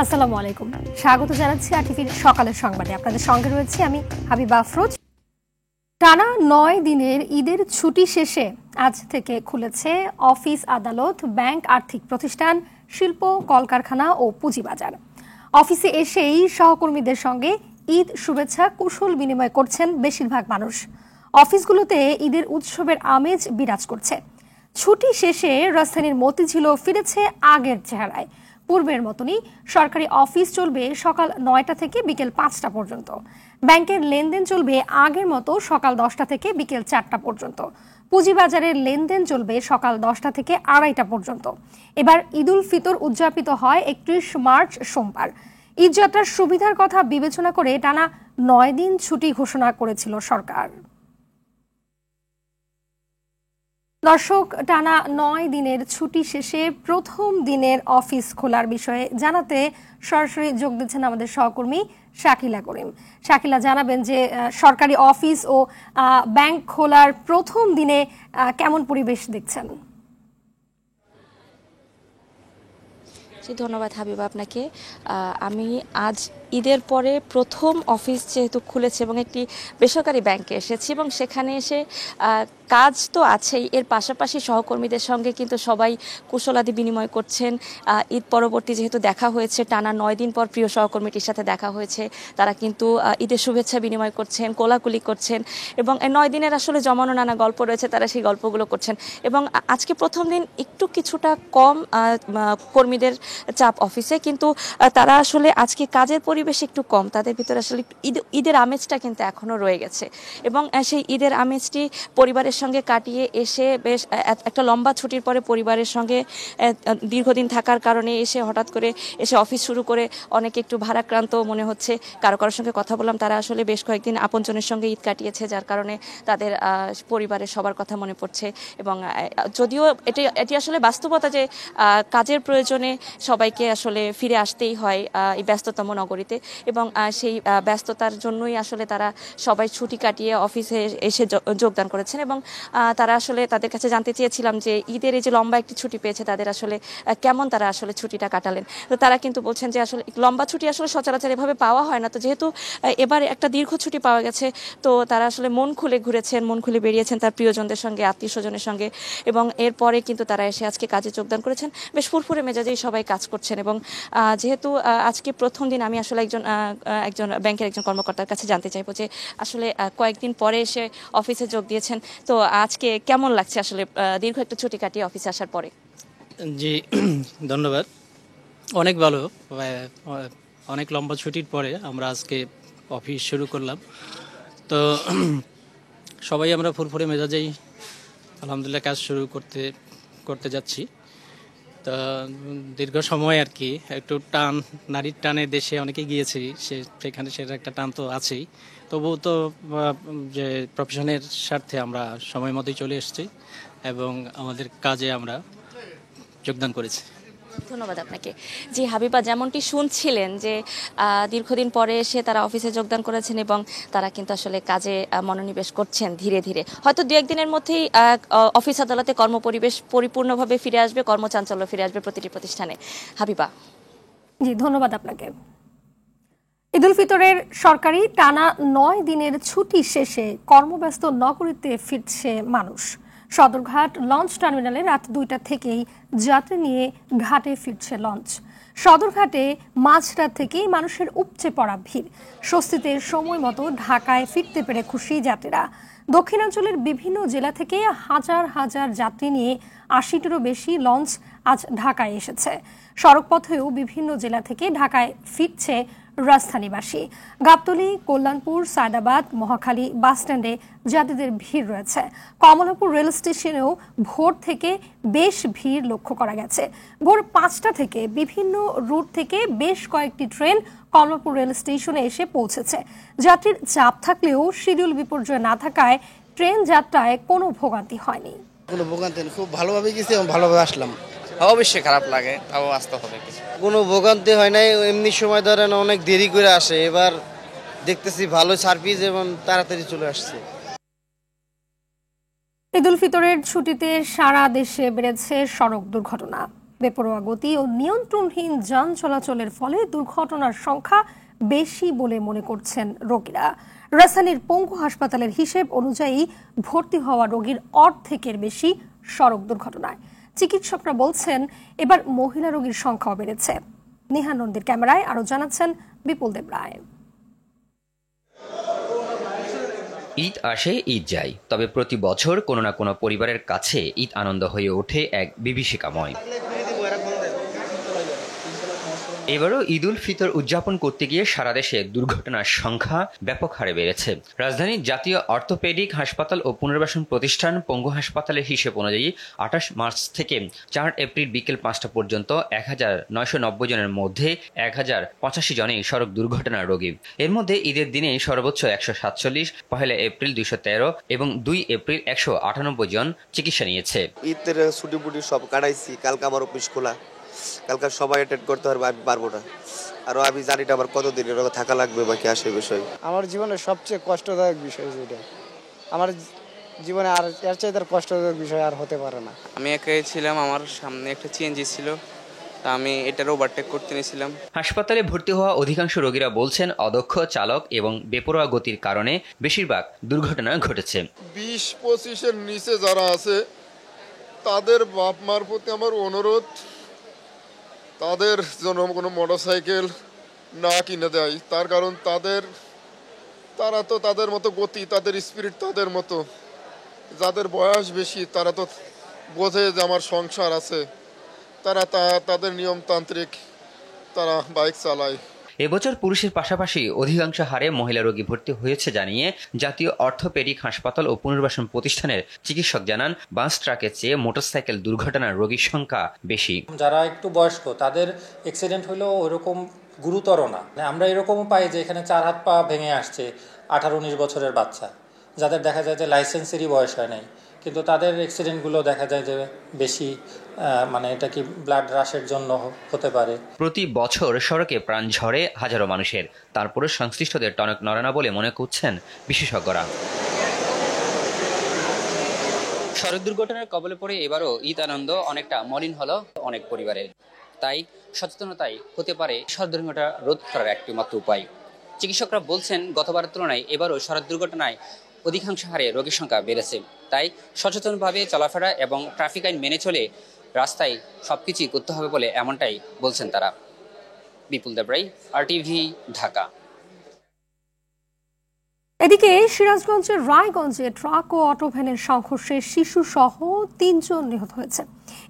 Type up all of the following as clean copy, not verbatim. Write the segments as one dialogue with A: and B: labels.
A: আসসালামু আলাইকুম, স্বাগত জানাচ্ছি আরটিভির সকালের সংবাদে। আপনাদের সঙ্গে রয়েছে আমি হাবিবা আফরোজ। টানা 9 দিনের ঈদের ছুটি শেষে আজ থেকে খুলেছে অফিস, আদালত, ব্যাংক, আর্থিক প্রতিষ্ঠান, শিল্প, কলকারখানা ও পুঁজিবাজার। অফিসে এসেই সহকর্মীদের সঙ্গে ঈদ শুভেচ্ছা কুশল বিনিময় করছেন বেশিরভাগ মানুষ। অফিসগুলোতে ঈদের উৎসবের আমেজ বিরাজ করছে। ছুটি শেষে রাজধানীর মতিঝিলও ফিরেছে আগের চেহারায়। পূর্বের মতনই সরকারি অফিস চলবে সকাল 9টা থেকে বিকেল 5টা পর্যন্ত। ব্যাংকের লেনদেন চলবে আগের মতো সকাল 10টা থেকে বিকেল 4টা পর্যন্ত। পুঁজিবাজারের লেনদেন চলবে সকাল 10টা থেকে 2:30টা পর্যন্ত। এবার ঈদুল ফিতর উদযাপিত হয় 31 মার্চ সোমবার। ঈদযাত্রার সুবিধার কথা বিবেচনা করে টানা 9 দিন ছুটি ঘোষণা করেছিল সরকার। দর্শক, টানা 9 দিনের ছুটি শেষে প্রথম দিনের অফিস খোলার বিষয়ে জানাতে সরাসরি যোগ দিচ্ছেন আমাদের সহকর্মী শাকিলা করিম। শাকিলা, জানাবেন যে সরকারি অফিস ও ব্যাংক খোলার প্রথম দিনে কেমন পরিবেশ দেখছেন?
B: ধন্যবাদ হাবিবা আপনাকে। আমি আজ ঈদের পরে প্রথম অফিস যেহেতু খুলেছে এবং একটি বেসরকারি ব্যাংকে এসেছি এবং সেখানে এসে কাজ তো আছেই, এর পাশাপাশি সহকর্মীদের সঙ্গে কিন্তু সবাই কুশলাদি বিনিময় করছেন। ঈদ পরবর্তী যেহেতু দেখা হয়েছে, টানা 9 দিন পর প্রিয় সহকর্মীটির সাথে দেখা হয়েছে, তারা কিন্তু ঈদের শুভেচ্ছা বিনিময় করছেন, কোলাকুলি করছেন এবং 9 দিনের আসলে জমানো নানা গল্প রয়েছে, তারা সেই গল্পগুলো করছেন। এবং আজকে প্রথম দিন একটু কিছুটা কম কর্মীদের চাপ অফিসে, কিন্তু তারা আসলে আজকে কাজের পরিবেশ একটু কম, তাদের ভিতরে আসলে ঈদের আমেজটা কিন্তু এখনো রয়ে গেছে এবং সেই ঈদের আমেজটি পরিবারের সঙ্গে কাটিয়ে এসে বেশ একটা লম্বা ছুটির পরে পরিবারের সঙ্গে দীর্ঘদিন থাকার কারণে এসে হঠাৎ করে এসে অফিস শুরু করে অনেকে একটু ভারাক্রান্ত মনে হচ্ছে। কারোর সঙ্গে কথা বললাম, তারা আসলে বেশ কয়েকদিন আপনজনের সঙ্গে ঈদ কাটিয়েছে, যার কারণে তাদের পরিবারের সবার কথা মনে পড়ছে। এবং যদিও এটি আসলে বাস্তবতা যে কাজের প্রয়োজনে সবাইকে আসলে ফিরে আসতেই হয় এই ব্যস্ততম নগরীতে এবং সেই ব্যস্ততার জন্যই আসলে তারা সবাই ছুটি কাটিয়ে অফিসে এসে যোগদান করেছেন। এবং তারা আসলে তাদের কাছে জানতে চেয়েছিলাম যে ঈদের এই যে লম্বা একটি ছুটি পেয়েছে তাদের আসলে কেমন তারা আসলে ছুটিটা কাটালেন। তো তারা কিন্তু বলছেন যে আসলে লম্বা ছুটি আসলে সচরাচর এভাবে পাওয়া হয় না, তো যেহেতু এবার একটা দীর্ঘ ছুটি পাওয়া গেছে তো তারা আসলে মন খুলে ঘুরেছেন, মন খুলে বেরিয়েছেন তার প্রিয়জনদের সঙ্গে, আত্মীয় স্বজনের সঙ্গে। এবং এরপরে কিন্তু তারা এসে আজকে কাজে যোগদান করেছেন, বেশ ফুরফুরে মেজাজেই সবাই কাজ করছেন। এবং যেহেতু আজকে প্রথম দিন, আমি আসলে একজন ব্যাংকের একজন কর্মকর্তার কাছে জানতে চাইবো যে আসলে কয়েকদিন পরে এসে অফিসে যোগ দিয়েছেন, তো আজকে কেমন লাগছে আসলে দীর্ঘ একটা ছুটি কাটিয়ে অফিসে আসার পরে?
C: জি ধন্যবাদ। অনেক ভালো, অনেক লম্বা ছুটির পরে আমরা আজকে অফিস শুরু করলাম। তো সবাই আমরা ফুরফুরে মেজাজেই আলহামদুলিল্লাহ কাজ শুরু করতে যাচ্ছি। তো দীর্ঘ সময় আর কি একটু টান, নারীর টানে দেশে অনেকে গিয়েছি, সেখানে সেটা একটা টান তো আছেই। তবুও তো যে প্রফেশনের স্বার্থে আমরা সময় মতোই চলে এসেছি এবং আমাদের কাজে আমরা যোগদান করেছি।
B: ধন্যবাদ আপনাকে। জি হাবিবা, যেমনটি শুনছিলেন যে দীর্ঘদিন পরে এসে তারা অফিসে যোগদান করেছেন এবং তারা কিন্তু আসলে কাজে মনোনিবেশ করছেন ধীরে ধীরে। হয়তো 2-1 দিনের মধ্যেই অফিস আদালতে কর্মপরিবেশ পরিপূর্ণভাবে ফিরে আসবে, কর্মচাঞ্চল্য ফিরে আসবে প্রতিটি প্রতিষ্ঠানে। হাবিবা।
A: জি ধন্যবাদ আপনাকে। ঈদুল ফিতরের সরকারি টানা 9 দিনের ছুটি শেষে কর্মব্যস্ত নগরীতে ফিরছে মানুষ। সদরঘাট লঞ্চ টার্মিনালে রাত 2টা থেকেই যাত্রী নিয়ে ঘাটে ফিরছে লঞ্চ। সদরঘাটে মাঝরাত থেকেই মানুষের উপচে পড়া ভিড়। স্বস্তিতে সময় মতো ঢাকায় ফিরতে পেরে খুশি যাত্রীরা। দক্ষিণাঞ্চলের বিভিন্ন জেলা থেকে হাজার হাজার যাত্রী নিয়ে 80টিরও বেশি লঞ্চ আজ ঢাকায় এসেছে। সড়কপথেও বিভিন্ন জেলা থেকে ঢাকায় ফিরছে রাজধানীবাসী। গাবতলী, কল্যাণপুর, সায়দাবাদ, মহাখালী বাসস্ট্যান্ডে যাত্রীদের ভিড় রয়েছে। কমলাপুর রেল স্টেশনেও ভোর থেকে বেশ ভিড় লক্ষ্য করা গেছে। ভোর 5টা থেকে বিভিন্ন রুট থেকে বেশ কয়েকটি ট্রেন কমলাপুর রেল স্টেশনে এসে পৌঁছেছে। যাত্রীর চাপ থাকলেও শিডিউল বিপর্যয় না থাকায় ট্রেন যাত্রায় কোনো ভোগান্তি হয়নি।
D: কোনো ভোগান্তি খুব ভালোভাবে গেছি এবং ভালোভাবে আসলাম।
E: অবশ্যই খারাপ লাগে, তাও আসতে হবে।
D: কোনো ভোগান্তি হয় নাই, এমনি সময় ধরেন অনেক দেরি করে আসে, এবার দেখতেছি ভালো সার্ভিস এবং তাড়াতাড়ি চলে আসছে।
A: ঈদুল ফিতরের ছুটিতে সারা দেশে বেড়েছে সড়ক দুর্ঘটনা। বেপরোয়া গতি ও নিয়ন্ত্রণহীন যান চলাচলের ফলে দুর্ঘটনার সংখ্যা বেশি বলে মনে করছেন রোগীরা। রাজধানীর পঙ্গু হাসপাতালের হিসেব অনুযায়ী ভর্তি হওয়া রোগীর অর্ধেকের বেশি সড়ক দুর্ঘটনায়। চিকিৎসকরা বলছেন এবার মহিলা রোগীর সংখ্যাও বেড়েছে। নেহা নন্দীর ক্যামেরায় আরো জানাচ্ছেন বিপুল দেব রায়।
F: ঈদ আসে ঈদ যায়, তবে প্রতি বছর কোনো না কোনো পরিবারের কাছে ঈদ আনন্দ হয়ে ওঠে এক বিভীষিকাময়। এবারও ঈদ উল ফিতর উদযাপন করতে গিয়ে সারা দেশে দুর্ঘটনার সংখ্যা ব্যাপক হারে বেড়েছে। রাজধানীর জাতীয় অর্থোপেডিক হাসপাতাল ও পুনর্বাসন প্রতিষ্ঠান পঙ্গু হাসপাতালের হিসেব অনুযায়ী ২৮ মার্চ থেকে ৪ এপ্রিল বিকেল ৫টা পর্যন্ত ১,৯৯০ জনের মধ্যে ১,০৮৫ জনই সড়ক দুর্ঘটনার রোগী। এর মধ্যে ঈদের দিনে সর্বোচ্চ ১৪৭, পহেলা এপ্রিল ২১৩ এবং ২ এপ্রিল ১৯৮ জন চিকিৎসা নিয়েছে।
G: ঈদের ছুটি ফুটি সব কাটাইছি, কালকে আমার অফিস খোলা, কালকে সবাই অ্যাটেন্ড করতে পারবে, আমি পারবো না। আর আমি জানি না আমার কতদিন থাকা লাগবে বা কি আসে বিষয়।
H: আমার জীবনের সবচেয়ে কষ্টদায়ক বিষয় যেটা, আমার জীবনে আর এর চাইতে কষ্টদায়ক বিষয় আর হতে পারে না।
E: আমি একাই ছিলাম, আমার সামনে একটা সিএনজি ছিল, তা আমি এটার ওভারটেক করতে নিয়েছিলাম।
F: হাসপাতালে ভর্তি হওয়া অধিকাংশ রোগীরা বলছেন অদক্ষ চালক এবং বেপরোয়া গতির কারণে বেশিরভাগ দুর্ঘটনা ঘটেছে।
I: ২০-২৫-এর নিচে যারা আছে তাদের বাপ মার প্রতি আমার অনুরোধ, তাদের জন্য কোনো মোটরসাইকেল না কিনে দেয়। তার কারণ তারা তো তাদের মতো গতি, তাদের স্পিরিট তাদের মতো। যাদের বয়স বেশি তারা তো বোঝে যে আমার সংসার আছে, তারা তাদের নিয়মতান্ত্রিক তারা বাইক চালায়।
F: এবছর পুরুষের পাশাপাশি অধিকাংশ হারে মহিলা রোগী ভর্তি হয়েছে জানিয়ে জাতীয় অর্থোপেডিক হাসপাতাল ও পুনর্বাসন প্রতিষ্ঠানের চিকিৎসক জানান, বাস ট্রাকের চেয়ে মোটরসাইকেল দুর্ঘটনার রোগীর সংখ্যা বেশি।
J: যারা একটু বয়স্ক তাদের অ্যাক্সিডেন্ট হলেও ওইরকম গুরুতর না। আমরা এরকমও পাই যে এখানে 4 হাত পা ভেঙে আসছে 18-19 বছরের বাচ্চা, যাদের দেখা যায় যে লাইসেন্সেরই বয়স হয় নাই, কিন্তু তাদের অ্যাক্সিডেন্টগুলো দেখা যায় যে বেশি, মানে এটা কি ব্লাড রাশের জন্য হতে পারে।
F: প্রতি বছর সড়কে প্রাণ ঝরে হাজারো মানুষের, তারপরে সংশ্লিষ্টদের টনক নড়ে না বলে মনে করছেন বিশেষজ্ঞরা।
K: সড়ক দুর্ঘটনার কবলে পড়ে এবারও ঈদ আনন্দ অনেকটা মলিন হলো অনেক পরিবারের। তাই সচেতনতাই হতে পারে সড়ক দুর্ঘটনা রোধ করার একটি মাত্র উপায়। চিকিৎসকরা বলছেন গতবারের তুলনায় এবারও সড়ক দুর্ঘটনায় অধিকাংশ হারে রোগীর সংখ্যা বেড়েছে। তাই সচেতনভাবে চলাফেরা এবং ট্রাফিক আইন মেনে চলে রাস্তায় সবকিছুই করতে হবে বলে এমনটাই বলছেন তারা। বিপুল দেব রায়, RTV, ঢাকা।
A: এদিকে সিরাজগঞ্জের রায়গঞ্জে ট্রাক ও অটোভ্যানের সংঘর্ষে শিশু সহ ৩ জন নিহত হয়েছে।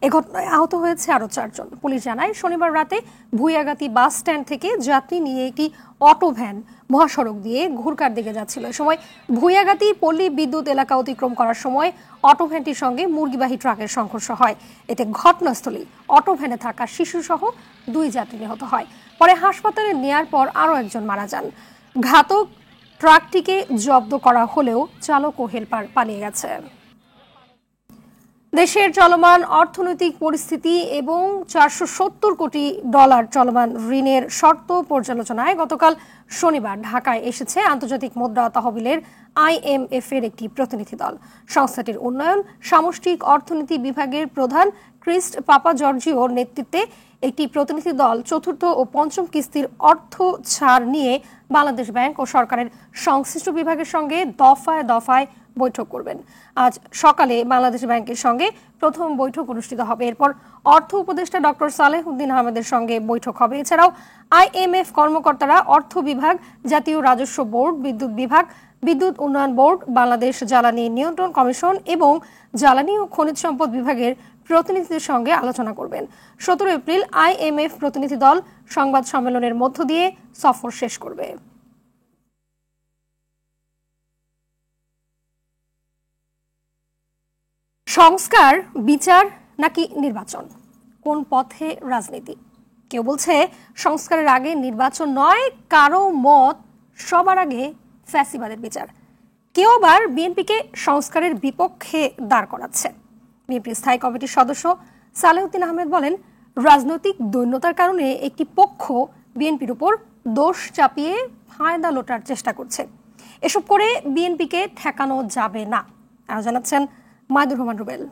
A: এ ঘটনায় আহত হয়েছে আরো 4 জন। পুলিশ জানায়, শনিবার রাতে ভুইয়াগাতি বাস স্ট্যান্ড থেকে যাত্রী নিয়ে একটি অটোভ্যান মহাসড়ক দিয়ে ঘুরকার দিকে যাচ্ছিল। এ সময় ভুইয়াগাতি পল্লী বিদ্যুৎ এলাকা অতিক্রম করার সময় অটোভ্যানটির সঙ্গে মুরগিবাহী ট্রাকের সংঘর্ষ হয়। এতে ঘটনাস্থলেই অটোভ্যানে থাকা শিশু সহ 2 যাত্রী নিহত হয়। পরে হাসপাতালে নেয়ার পর আরো একজন মারা যান। ঘাতক ট্রাকটিকে জব্দ করা হলেও চালক ও হেলপার পালিয়ে গেছে। দেশের চলমান অর্থনৈতিক পরিস্থিতি এবং $470 কোটি চলমান ঋণের শর্ত পর্যালোচনায় গতকাল শনিবার ঢাকায় এসেছে আন্তর্জাতিক মুদ্রা তহবিলের IMF এর একটি প্রতিনিধি দল। সংস্থাটির উন্নয়ন সামষ্টিক অর্থনীতি বিভাগের প্রধান ক্রিস্ট পাপাজর্জিওর নেতৃত্বে একটি প্রতিনিধি দল চতুর্থ ও পঞ্চম কিস্তির অর্থ ছাড় নিয়ে বাংলাদেশ ব্যাংক ও সরকারের সংশ্লিষ্ট বিভাগের সঙ্গে দফায় দফায় বৈঠক করবেন। আজ সকালে বাংলাদেশ ব্যাংকের সঙ্গে প্রথম বৈঠক অনুষ্ঠিত হবে। এরপর অর্থ উপদেষ্টা ডক্টর সালেহ উদ্দিন আহমেদের সঙ্গে বৈঠক হবে। এছাড়াও IMF কর্মকর্তারা অর্থ বিভাগ, জাতীয় রাজস্ব বোর্ড, বিদ্যুৎ বিভাগ, বিদ্যুৎ উন্নয়ন বোর্ড, বাংলাদেশ জ্বালানি নিয়ন্ত্রণ কমিশন এবং জ্বালানি ও খনিজ সম্পদ বিভাগের প্রতিনিধিদের সঙ্গে আলোচনা করবেন। 17 এপ্রিল IMF প্রতিনিধি দল সংবাদ সম্মেলনের মধ্য দিয়ে সফর শেষ করবে। সংস্কার, বিচার নাকি নির্বাচন, কোন পথে রাজনীতি? কেউ বলছে সংস্কারের আগে নির্বাচন নয়, কারো মত সবার আগে ফ্যাসিবাদের বিচার। কেউ আবার বিএনপিকে সংস্কারের বিপক্ষে দাঁড় করাচ্ছে। বিএনপি স্থায়ী কমিটির সদস্য সালেহ উদ্দিন আহমেদ বলেন, রাজনৈতিক দৈন্যতার কারণে একটি পক্ষ বিএনপির উপর দোষ চাপিয়ে ফায়দা লোটার চেষ্টা করছে। এসব করে বিএনপিকে ঠেকানো যাবে না। আরো জানাচ্ছেন মাইদুর রহমান রুবেল।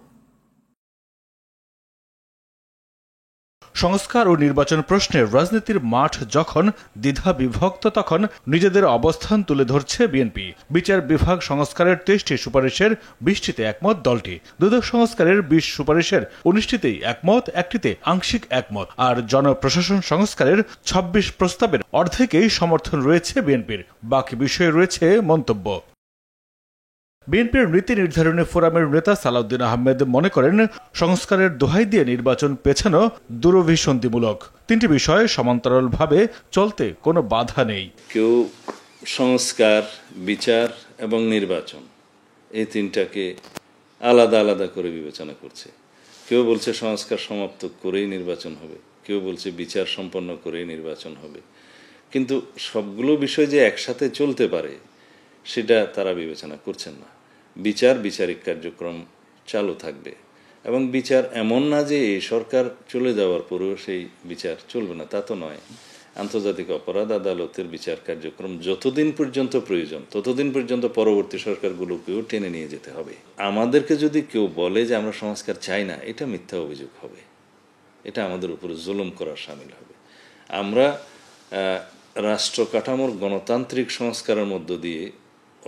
L: সংস্কার ও নির্বাচন প্রশ্নে রাজনীতির মাঠ যখন দ্বিধা বিভক্ত তখন নিজেদের অবস্থান তুলে ধরছে বিএনপি। বিচার বিভাগ সংস্কারের 23টি সুপারিশের 20টিতে একমত দলটি। দুদক সংস্কারের 20 সুপারিশের 19টিতেই একমত, একটিতে আংশিক একমত। আর জনপ্রশাসন সংস্কারের 26 প্রস্তাবের অর্ধেকেই সমর্থন রয়েছে বিএনপির। বাকি বিষয়ে রয়েছে মন্তব্য। বিএনপির নীতি নির্ধারণী ফোরামের নেতা সালাউদ্দিন আহমেদ মনে করেন, সংস্কারের দোহাই দিয়ে নির্বাচন পেছানো দুরভিসন্ধিমূলক। 3টি বিষয় সমান্তরালভাবে চলতে কোনো বাধা নেই।
M: কেউ সংস্কার, বিচার এবং নির্বাচন এই তিনটাকে আলাদা আলাদা করে বিবেচনা করছে। কেউ বলছে সংস্কার সমাপ্ত করেই নির্বাচন হবে, কেউ বলছে বিচার সম্পন্ন করেই নির্বাচন হবে। কিন্তু সবগুলো বিষয় যে একসাথে চলতে পারে সেটা তারা বিবেচনা করছেন না। বিচারিক কার্যক্রম চালু থাকবে এবং বিচার এমন না যে এই সরকার চলে যাওয়ার পরেও সেই বিচার চলবে না, তা তো নয়। আন্তর্জাতিক অপরাধ আদালতের বিচার কার্যক্রম যতদিন পর্যন্ত প্রয়োজন ততদিন পর্যন্ত পরবর্তী সরকারগুলোকেও টেনে নিয়ে যেতে হবে। আমাদেরকে যদি কেউ বলে যে আমরা সংস্কার চাই না, এটা মিথ্যা অভিযোগ হবে, এটা আমাদের উপরে জুলুম করার শামিল হবে। আমরা রাষ্ট্র কাঠামোর গণতান্ত্রিক সংস্কারের মধ্য দিয়ে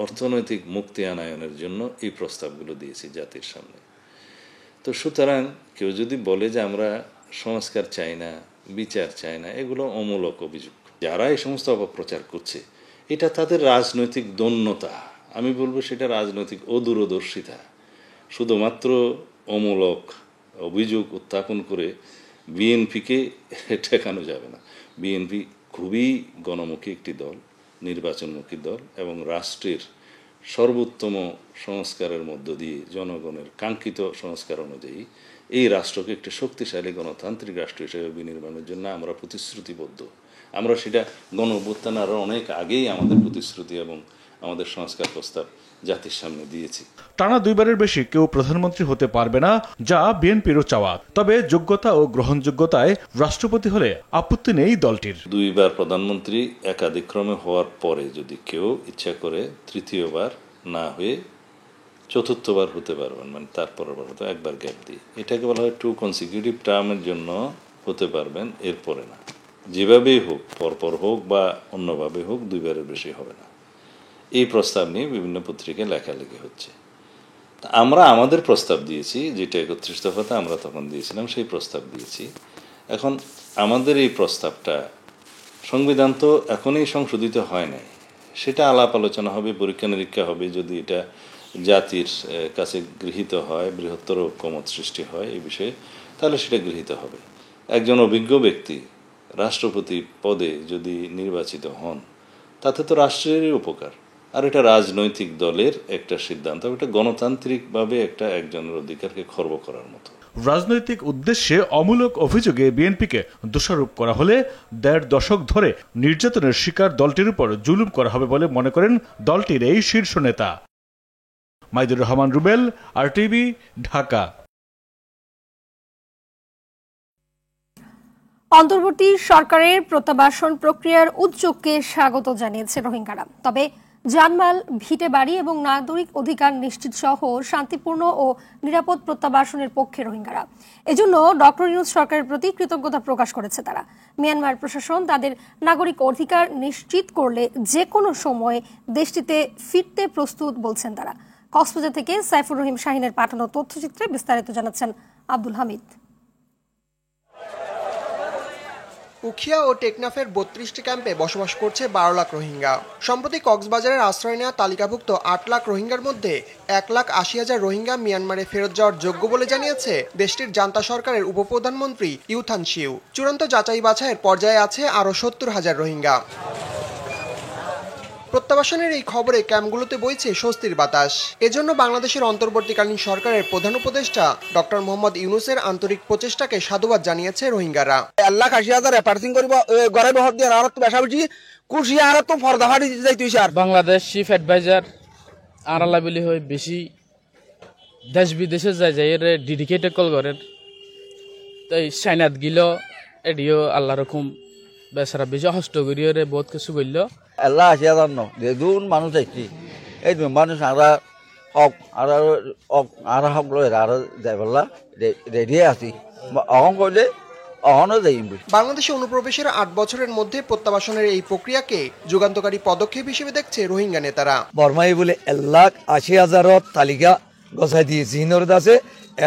M: অর্থনৈতিক মুক্তি আনায়নের জন্য এই প্রস্তাবগুলো দিয়েছি জাতির সামনে। তো সুতরাং কেউ যদি বলে যে আমরা সংস্কার চাই না, বিচার চাই না, এগুলো অমূলক অভিযোগ। যারা এই সমস্ত অপপ্রচার করছে এটা তাদের রাজনৈতিক দন্যতা, আমি বলবো সেটা রাজনৈতিক অদূরদর্শিতা। শুধুমাত্র অমূলক অভিযোগ উত্থাপন করে বিএনপিকে ঠেকানো যাবে না। বিএনপি খুবই গণমুখী একটি দল, নির্বাচনমুখী দল এবং রাষ্ট্রের সর্বোত্তম সংস্কারের মধ্য দিয়ে জনগণের কাঙ্ক্ষিত সংস্কার অনুযায়ী এই রাষ্ট্রকে একটি শক্তিশালী গণতান্ত্রিক রাষ্ট্র হিসেবে বিনির্মাণের জন্য আমরা প্রতিশ্রুতিবদ্ধ। আমরা সেটা গণ-অভ্যুত্থান আরও অনেক আগেই আমাদের প্রতিশ্রুতি এবং আমাদের সংস্কার প্রস্তাব জাতির সামনে দিয়েছি।
L: টানা 2বারের বেশি কেউ প্রধানমন্ত্রী হতে পারবে না, যা বিএনপিরও চাওয়া। তবে যোগ্যতা ও গ্রহণযোগ্যতায় রাষ্ট্রপতি হলে আপত্তি নেই দলটির।
M: 2বার প্রধানমন্ত্রী একাধিক্রমে হওয়ার পরে যদি কেউ ইচ্ছা করে তৃতীয়বার না হয়ে চতুর্থবার হতে পারবেন, মানে তারপরের বার হতে একবার গ্যাপ দিয়ে, এটাকে বলা হয় 2 কনসিকিউটিভ টার্মের জন্য হতে পারবেন, এরপরে না। যেভাবেই হোক, পরপর হোক বা অন্যভাবে হোক, 2বারের বেশি হবে না। এই প্রস্তাব নিয়ে বিভিন্ন পত্রিকায় লেখালেখি হচ্ছে। আমরা আমাদের প্রস্তাব দিয়েছি, যেটা 31 দফাতে আমরা তখন দিয়েছিলাম, সেই প্রস্তাব দিয়েছি। এখন আমাদের এই প্রস্তাবটা, সংবিধান তো এখনই সংশোধিত হয় নাই, সেটা আলাপ আলোচনা হবে, পরীক্ষা নিরীক্ষা হবে। যদি এটা জাতির কাছে গৃহীত হয়, বৃহত্তর ঐক্যমত সৃষ্টি হয় এই বিষয়ে, তাহলে সেটা গৃহীত হবে। একজন অভিজ্ঞ ব্যক্তি রাষ্ট্রপতি পদে যদি নির্বাচিত হন, তাতে তো রাষ্ট্রেরই উপকার। আর এটা রাজনৈতিক দলের একটা সিদ্ধান্ত, এটা গণতান্ত্রিকভাবে একজনের অধিকারকে খর্ব করার মতো।
L: রাজনৈতিক উদ্দেশ্যে অমূলক অভিযোগে বিএনপিকে দোষারোপ করা হলে 1.5 দশক ধরে নির্যাতনের শিকার দলটির উপর জুলুম করা হবে বলে মনে করেন দলটির এই শীর্ষ নেতা। মাইদুর রহমান রুবেল, RTV, ঢাকা।
A: অন্তর্বর্তী সরকারের প্রত্যাবাসন প্রক্রিয়ার উদ্যোগকে স্বাগত জানিয়েছে রোহিঙ্গারা। তবে জানমাল, ভিটে বাড়ি এবং নাগরিক অধিকার নিশ্চিত সহ শান্তিপূর্ণ ও নিরাপদ প্রত্যাবাসনের পক্ষে রোহিঙ্গারা। এজন্য ডক্টর ইউনূস সরকারের প্রতি কৃতজ্ঞতা প্রকাশ করেছে তারা। মিয়ানমার প্রশাসন তাদের নাগরিক অধিকার নিশ্চিত করলে যে কোনো সময় দেশটিতে ফিরতে প্রস্তুত বলছেন তারা। কক্সবাজার থেকে সাইফুর রহিম শাহিনের পাঠানো তথ্যচিত্রে বিস্তারিত জানাচ্ছেন আব্দুল হামিদ।
N: উখিয়া ও টেকনাফের 32টি ক্যাম্পে বসবাস করছে 12 লাখ রোহিঙ্গা। সম্প্রতি কক্সবাজারের আশ্রয় নেওয়া তালিকাভুক্ত 8 লাখ রোহিঙ্গার মধ্যে 1,80,000 রোহিঙ্গা মিয়ানমারে ফেরত যাওয়ার যোগ্য বলে জানিয়েছে দেশটির জান্তা সরকারের উপপ্রধানমন্ত্রী ইউ থান শিউ। চূড়ান্ত যাচাই বাছাইয়ের পর্যায়ে আছে আরও 70,000 রোহিঙ্গা। প্রত্যাবাসনের এই খবরে ক্যাম্পগুলোতে বইছে স্বস্তির বাতাস। এজন্য বাংলাদেশের অন্তর্বর্তীকালীন সরকারের প্রধান উপদেষ্টা ডক্টর মোহাম্মদ ইউনূসের আন্তরিক প্রচেষ্টাকে সাধুবাদ জানিয়েছে রোহিঙ্গারা।
O: 1,80,000 রেপার্সিং করিব ঘরে বহর দিয়ে আর তো বেশা বেশি কুশি আর তো ফরদাফাড়ি যাইতে হইছে। আর বাংলাদেশ চিফ অ্যাডভাইজার আরালা বলি হয় বেশি দেশ বিদেশে যায় এর ডেডিকেটেড কল করেন। তাই চাইনাত গিল এডিও আল্লাহ রকম বেচারা বেশি হস্ত করিয়ে বহুত কিছু করল।
P: 1,80,000 ন যেদুন মানুষ আইছি এই মানুষ আরা হক লয় আর যাই বললা রেডি আছি অহং কইলে অহনও যাই।
N: বাংলাদেশে অনুপ্রবেশের 8 বছরের মধ্যে প্রত্যাবাসনের এই প্রক্রিয়াকে যুগান্তকারী পদক্ষেপ হিসেবে দেখছে রোহিঙ্গা নেতারা।
P: বর্মাই বলে 1,80,000 তালিকা গছাই দিয়েছে হিনরদ আছে,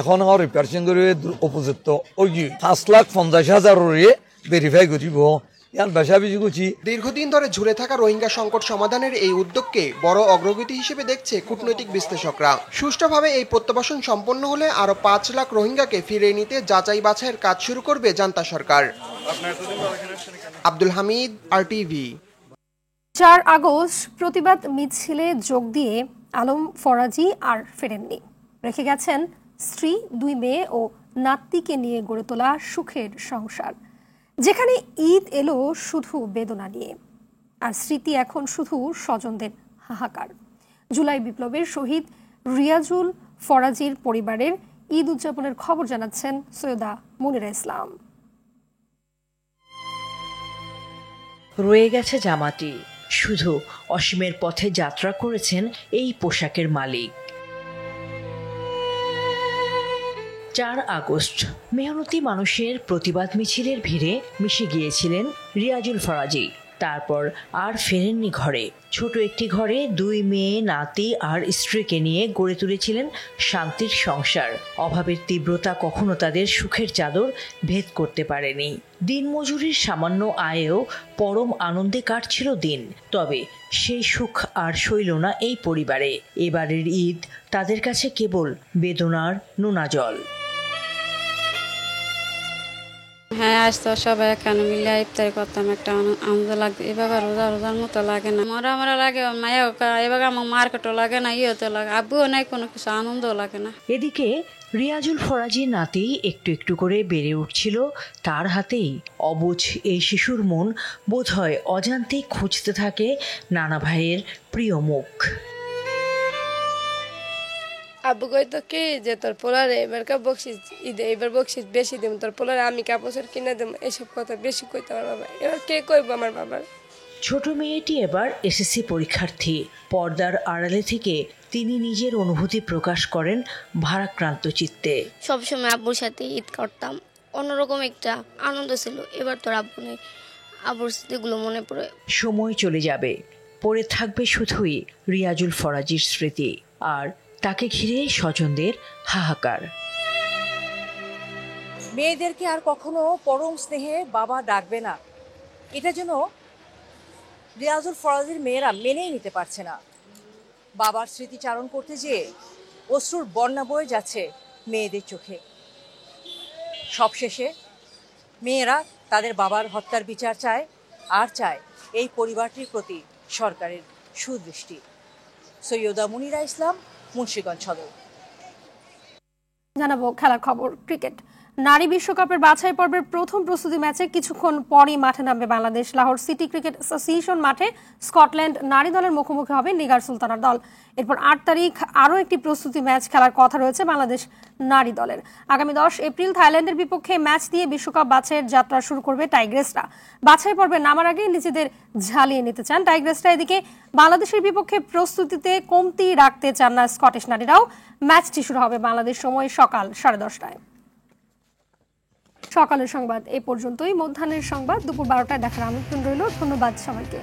P: এখন আমার রিপার্সিং করে উপযুক্ত ওই 5,50,000 ভেরিফাই করিব।
N: দীর্ঘদিন ধরে ঝুলে থাকা রোহিঙ্গা সংকট সমাধানের এই উদ্যোগকে বড় অগ্রগতি হিসেবে দেখছে কূটনৈতিক বিশ্লেষকরা। সুষ্ঠুভাবে এই প্রত্যাবাসন সম্পন্ন হলে আরো 5 লাখ রোহিঙ্গাকে ফিরিয়ে নিতে যাচাই বাছাইয়ের কাজ শুরু করবে জান্তা সরকার। আব্দুল হামিদ, RTV।
A: 4 আগস্ট প্রতিবাদ মিছিলে যোগ দিয়ে আলম ফরাজি আর ফেরেননি। রেখে গেছেন স্ত্রী, 2 মেয়ে ও নাতিকে নিয়ে গড়ে তোলা সুখের সংসার, যেখানে ঈদ এলো শুধু বেদনা নিয়ে, আর স্মৃতি এখন শুধু স্বজনদের হাহাকার। জুলাই বিপ্লবের শহীদ রিয়াজুল ফরাজির পরিবারের ঈদ উদযাপনের খবর জানাচ্ছেন সৈয়দা মুনিরা ইসলাম।
Q: রয়ে গেছে জামাটি, শুধু অসীমের পথে যাত্রা করেছেন এই পোশাকের মালিক। 4 আগস্ট মেহনতি মানুষের প্রতিবাদ মিছিলের ভিড়ে মিশে গিয়েছিলেন রিয়াজুল ফরাজি। তারপর আর ফেরেননি ঘরে। ছোট একটি ঘরে 2 মেয়ে, নাতি আর স্ত্রীকে নিয়ে গড়ে তুলেছিলেন শান্তির সংসার। অভাবের তীব্রতা কখনো তাদের সুখের চাদর ভেদ করতে পারেনি। দিনমজুরির সামান্য আয়েও পরম আনন্দে কাটছিল দিন। তবে সেই সুখ আর সইল না এই পরিবারে। এবারের ঈদ তাদের কাছে কেবল বেদনার নোনা জল।
R: হ্যাঁ, আজ তো সবাই এখানে মিলে ইফতারি করতাম, একটা আনন্দ লাগবে। এবার রোজার মতো লাগে না, মরা লাগে। মায়া এবার আমার মার্কেটও লাগে না, ইয়েতে লাগে, আব্বুও নাই, কোনো কিছু আনন্দও লাগে না।
Q: এদিকে রিয়াজুল ফরাজির নাতি একটু একটু করে বেড়ে উঠছিল তার হাতেই। অবুঝ এই শিশুর মন বোধহয় অজান্তেই খুঁজতে থাকে নানা ভাইয়ের প্রিয় মুখ।
S: আব্বু কইতো কি যে তোর পোলারে এবারকার বকশিস ঈদে, এবার বকশিস বেশি দেব, তোর পোলারে আমি কাপড় কিনে দেব, এসব কথা বেশি কইতো আমার বাবা। এবার কে কইব আমার বাবার?
Q: ছোট মেয়েটি এবার এসএসসি পরীক্ষার্থী। পর্দার আড়ালে থেকে তিনি নিজের অনুভূতি প্রকাশ করেন ভারাক্রান্ত চিত্তে।
T: সবসময় আব্বুর সাথে ঈদ করতাম, অন্যরকম একটা আনন্দ ছিল। এবার তোর আব্বু নেই, আব্বুর স্মৃতিগুলো মনে পড়ে।
Q: সময় চলে যাবে, পড়ে থাকবে শুধুই রিয়াজুল ফরাজির স্মৃতি, আর তাকে ঘিরে স্বজনদের হাহাকার।
U: মেয়েদেরকে আর কখনো পরম স্নেহে বাবা ডাকবে না, এটা যেন রিয়াজুল ফরাজির মেয়েরা মেনেই নিতে পারছে না। বাবার স্মৃতিচারণ করতে যেয়ে অশ্রুর বন্যা বয়ে যাচ্ছে মেয়েদের চোখে। সবশেষে মেয়েরা তাদের বাবার হত্যার বিচার চায়, আর চায় এই পরিবারটির প্রতি সরকারের সুদৃষ্টি। সৈয়দা মুনিরা ইসলাম, মুন্সিগঞ্জ সদর।
A: জানাবো খেলার খবর। ক্রিকেট নারী বিশ্বকাপের বাছাই পর্বের প্রথম প্রস্তুতি ম্যাচে কিছুক্ষণ পরই মাঠে নামবে Bangladesh. Lahore city cricket association মাঠে স্কটল্যান্ড নারী দলের মুখোমুখি হবে নিগার সুলতানার দল। এরপর 8 তারিখ আরও একটি প্রস্তুতি ম্যাচ খেলার কথা রয়েছে বাংলাদেশ নারী দলের। আগামী 10 এপ্রিল থাইল্যান্ডের বিপক্ষে ম্যাচ দিয়ে বিশ্বকাপ বাছাইয়ের যাত্রা শুরু করবে টাইগ্রেসরা। বাছাই পর্বে নামার আগে নিজেদের ঝালিয়ে নিতে চান টাইগ্রেসরা। এদিকে বাংলাদেশের বিপক্ষে প্রস্তুতিতে কমতি রাখতে চান না স্কটিশ নারীরাও। ম্যাচটি শুরু হবে বাংলাদেশ সময় সকাল 10:30টায়। সকালের সংবাদ এ পর্যন্তই। মধ্যাহ্নের সংবাদ দুপুর 12টায় দেখার আমন্ত্রণ রইল। ধন্যবাদ সবাইকে।